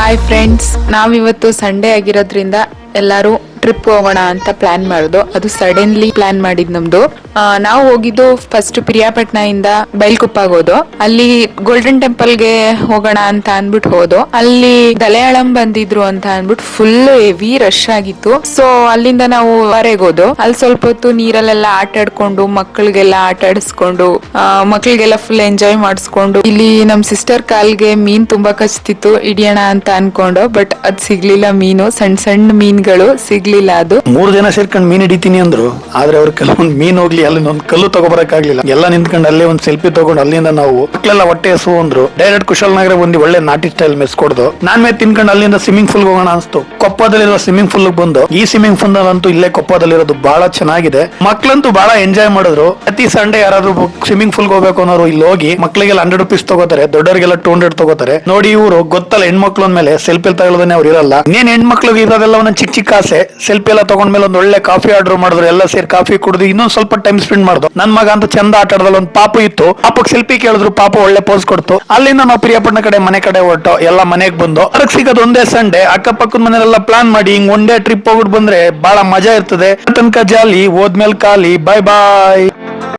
Hi friends, ನಾವಿವತ್ತು Sunday ಆಗಿರೋದ್ರಿಂದ ಎಲ್ಲಾರು ಟ್ರಿಪ್ ಹೋಗೋಣ ಅಂತ ಪ್ಲಾನ್ ಮಾಡೋದು. ಅದು ಸಡನ್ಲಿ ಪ್ಲಾನ್ ಮಾಡಿದ್ ನಮ್ದು. ನಾವು ಹೋಗಿದ್ದು ಫಸ್ಟ್ ಪಿರಿಯಾಪಟ್ನ ಇಂದ ಬೈಲ್ಕುಪ್ಪಾಗ ಹೋದೋ. ಅಲ್ಲಿ ಗೋಲ್ಡನ್ ಟೆಂಪಲ್ ಗೆ ಹೋಗೋಣ ಅಂತ ಅನ್ಬಿಟ್ಟು ಹೋದೋ. ಅಲ್ಲಿ ದಲೆಯಾಳಂ ಬಂದಿದ್ರು ಅಂತ ಅನ್ಬಿಟ್ಟು ಫುಲ್ ಹೆವಿ ರಶ್ ಆಗಿತ್ತು. ಸೊ ಅಲ್ಲಿಂದ ನಾವು ಹೊರಗೆ ಹೋದೋ. ಅಲ್ಲಿ ಸ್ವಲ್ಪ ಹೊತ್ತು ನೀರಲ್ಲೆಲ್ಲ ಆಟ ಆಡ್ಕೊಂಡು ಮಕ್ಕಳಿಗೆಲ್ಲ ಆಟ ಆಡಿಸ್ಕೊಂಡು ಮಕ್ಕಳಿಗೆಲ್ಲ ಫುಲ್ ಎಂಜಾಯ್ ಮಾಡಿಸ್ಕೊಂಡು, ಇಲ್ಲಿ ನಮ್ ಸಿಸ್ಟರ್ ಕಾಲ್ಗೆ ಮೀನ್ ತುಂಬಾ ಕಚ್ತಿತ್ತು, ಹಿಡಿಯೋಣ ಅಂತ ಅನ್ಕೊಂಡು. ಬಟ್ ಅದ್ ಸಿಗ್ಲಿಲ್ಲ. ಮೀನು ಸಣ್ಣ ಸಣ್ಣ ಮೀನ್ಗಳು ಸಿಗ್ಲಿಲ್ಲ. ಅದು 3 ಜನ ಸೇರ್ಕೊಂಡು ಮೀನ್ ಹಿಡಿತೀನಿ ಅಂದ್ರು. ಆದ್ರೆ ಅವ್ರ ಕೆಲವೊಂದು ಮೀನ್ ಹೋಗ್ಲಿ, ಅಲ್ಲಿ ಒಂದ್ ಕಲ್ಲು ತಗೋಬರಕ್ಕಾಗ್ಲಿಲ್ಲ. ಎಲ್ಲ ನಿಂತ್ಕೊಂಡು ಅಲ್ಲೇ ಒಂದ್ ಸೆಲ್ಫಿ ತಗೊಂಡು ಅಲ್ಲಿಂದ ನಾವು ಮಕ್ಕಳೆಲ್ಲ ಹೊಟ್ಟೆ ಹಸು ಅಂದ್ರು. ಡೈರೆಕ್ಟ್ ಕುಶಾಲನಗರ ಬಂದು ಒಳ್ಳೆ ನಾಟಿ ಸ್ಟೈಲ್ ಮೆಸ್ ಕೊಡ್ದು. ನಾನ್ ಮೇಲೆ ತಿನ್ಕೊಂಡು ಅಲ್ಲಿಂದ ಸ್ವಿಮ್ಮಿಂಗ್ ಫೂಲ್ ಹೋಗೋಣ ಅನ್ಸ್ತು. ಕೊಪ್ಪದಲ್ಲಿರೋ ಸ್ವಿಮ್ಮಿಂಗ್ ಫೂಲ್ ಬಂದು, ಈ ಸ್ವಿಮ್ಮಿಂಗ್ ಫೂಲ್ ಅಂತೂ ಇಲ್ಲೇ ಕೊಪ್ಪದಲ್ಲಿರೋದು ಬಹಳ ಚೆನ್ನಾಗಿದೆ. ಮಕ್ಳಂತೂ ಬಹಳ ಎಂಜಾಯ್ ಮಾಡಿದ್ರು. ಪ್ರತಿ ಸಂಡೇ ಯಾರಾದ್ರೂ ಸ್ವಿಮ್ಮಿಂಗ್ ಫೂಲ್ ಹೋಗ್ಬೇಕು ಅನ್ನೋರು ಇಲ್ಲಿ ಹೋಗಿ ಮಕ್ಳಿಗೆಲ್ಲ 100 ರೂಪೀಸ್ ತಗೋತಾರೆ, ದೊಡ್ಡವರಿಗೆಲ್ಲ 200 ತಗೋತಾರೆ. ನೋಡಿ ಇವರು ಗೊತ್ತಲ್ಲ, ಹೆಣ್ಮಕ್ಳು ಅಂದ್ಮೇಲೆ ಸೆಲ್ಫಿ ತಗೊಳ್ಳೋದನ್ನೇ ಅವ್ರು ಇರಲ್ಲ. ಇನ್ನೇನ್ ಹೆಣ್ಮಕ್ಳಿಗೆ ಇರೋದೆಲ್ಲ ಒಂದ್ ಚಿಕ್ಕ ಚಿಕ್ಕ ಆಸೆ. ಸೆಲ್ಫಿ ಎಲ್ಲ ತಗೊಂಡ್ಮೇಲೆ ಒಂದ್ ಒಳ್ಳೆ ಕಾಫಿ ಆರ್ಡರ್ ಮಾಡಿದ್ರು. ಎಲ್ಲ ಸೇರಿ ಕಾಫಿ ಕುಡಿದು ಇನ್ನೊಂದ್ ಸ್ವಲ್ಪ ಟೈಮ್ ಸ್ಪೆಂಡ್ ಮಾಡ್ದು. ನನ್ ಮಗ ಅಂತ ಚಂದ ಆಟ ಆಡೋದ್ರಲ್ಲಿ ಒಂದು ಪಾಪು ಇತ್ತು. ಪಾಪಕ್ ಸೆಲ್ಫಿ ಕೇಳಿದ್ರು, ಪಾಪ ಒಳ್ಳೆ ಪೋಸ್ ಕೊಡ್ತು. ಅಲ್ಲಿಂದ ನಾವು ಪಿರಿಯಾಪಟ್ಟಣ ಕಡೆ ಮನೆ ಕಡೆ ಹೊರಟು ಎಲ್ಲ ಮನೆಗ್ ಬಂದು. ಅದಕ್ಕೆ ಸಿಗೋದು ಒಂದೇ ಸಂಡೆ. ಅಕ್ಕಪಕ್ಕದ ಮನೆಯಲ್ಲ ಪ್ಲಾನ್ ಮಾಡಿ ಹಿಂಗ್ ಒನ್ ಡೇ ಟ್ರಿಪ್ ಹೋಗ್ಬಿಟ್ಟು ಬಂದ್ರೆ ಬಹಳ ಮಜಾ ಇರ್ತದೆ. ತನಕ ಜಾಲಿ, ಹೋದ್ಮೇಲೆ ಖಾಲಿ. ಬಾಯ್ ಬಾಯ್.